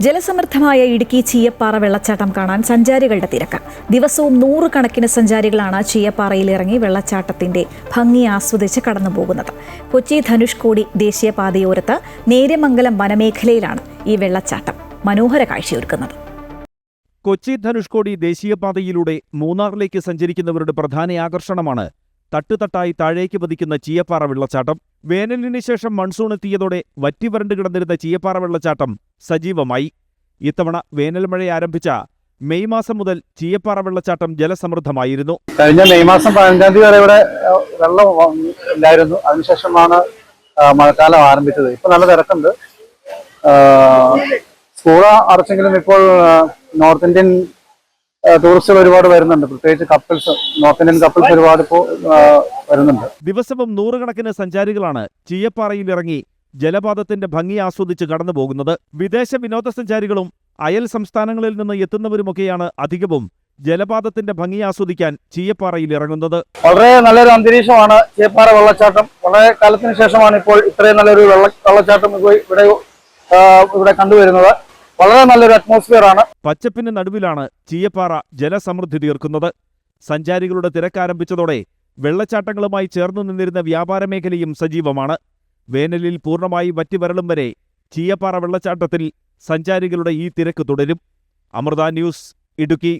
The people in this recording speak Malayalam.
ജലസമൃദ്ധമായ ഇടുക്കി ചീയപ്പാറ വെള്ളച്ചാട്ടം കാണാൻ സഞ്ചാരികളുടെ തിരക്ക്. ദിവസവും 100 കണക്കിന് സഞ്ചാരികളാണ് ചീയപ്പാറയിൽ ഇറങ്ങി വെള്ളച്ചാട്ടത്തിന്റെ ഭംഗി ആസ്വദിച്ച് കടന്നുപോകുന്നത്. കൊച്ചി ധനുഷ്കോടി ദേശീയപാതയോരത്ത് നേര്യമംഗലം വനമേഖലയിലാണ് ഈ വെള്ളച്ചാട്ടം മനോഹര കാഴ്ചയൊരുക്കുന്നത്. കൊച്ചി ധനുഷ്കോടി ദേശീയപാതയിലൂടെ മൂന്നാറിലേക്ക് സഞ്ചരിക്കുന്നവരുടെ പ്രധാന ആകർഷണമാണ് തട്ടുതട്ടായി താഴേക്ക് പതിക്കുന്ന ചീയപ്പാറ വെള്ളച്ചാട്ടം. വേനലിന് ശേഷം മൺസൂൺ എത്തിയതോടെ വറ്റിവരണ്ടു കിടന്നിരുന്ന ചീയപ്പാറ വെള്ളച്ചാട്ടം സജീവമായി. ഇത്തവണ വേനൽ മഴ ആരംഭിച്ച മെയ് മാസം മുതൽ ചീയപ്പാറ വെള്ളച്ചാട്ടം ജലസമൃദ്ധമായിരുന്നു. കഴിഞ്ഞ മെയ് മാസം 15 തീയതി വരെ ഇവിടെ വെള്ളം ഇല്ലായിരുന്നു. അതിനുശേഷമാണ് മഴക്കാലം ആരംഭിച്ചത്. ഇപ്പൊ നല്ല തിരക്കുണ്ട്. സ്കൂൾ അടച്ചെങ്കിലും ഇപ്പോൾ നോർത്ത് ഇന്ത്യൻ ടൂറിസ്റ്റുകൾ ഒരുപാട് വരുന്നുണ്ട്. പ്രത്യേകിച്ച് കപ്പിൾസ്, നോർത്ത് ഇന്ത്യൻ കപ്പിൾസ് ഒരുപാട് ഇപ്പോൾ വരുന്നുണ്ട്. ദിവസവും 100 കണക്കിന് സഞ്ചാരികളാണ് ചീയപ്പാറയിൽ ഇറങ്ങി ജലപാതത്തിന്റെ ഭംഗി ആസ്വദിച്ച് കടന്നുപോകുന്നത്. വിദേശ വിനോദസഞ്ചാരികളും അയൽ സംസ്ഥാനങ്ങളിൽ നിന്ന് എത്തുന്നവരുമൊക്കെയാണ് അധികവും ജലപാതത്തിന്റെ ഭംഗി ആസ്വദിക്കാൻ ചീയപ്പാറയിൽ ഇറങ്ങുന്നത്. വളരെ നല്ലൊരു അന്തരീക്ഷമാണ് ചീയപ്പാറ വെള്ളച്ചാട്ടം. വളരെ കാലത്തിന് ശേഷമാണ് ഇപ്പോൾ ഇത്രയും നല്ലൊരു വെള്ളച്ചാട്ടം ഇവിടെ കണ്ടുവരുന്നത്. വളരെ നല്ലൊരു അറ്റ്മോസ്ഫിയർ ആണ്. പച്ചപ്പിന് നടുവിലാണ് ചീയപ്പാറ ജലസമൃദ്ധി തീർക്കുന്നത്. സഞ്ചാരികളുടെ തിരക്കാരംഭിച്ചതോടെ വെള്ളച്ചാട്ടങ്ങളുമായി ചേർന്നു നിന്നിരുന്ന വ്യാപാര മേഖലയും സജീവമാണ്. വേനലിൽ പൂർണ്ണമായി വറ്റിവരളും വരെ ചീയപ്പാറ വെള്ളച്ചാട്ടത്തിൽ സഞ്ചാരികളുടെ ഈ തിരക്ക് തുടരും. അമൃത ന്യൂസ്, ഇടുക്കി.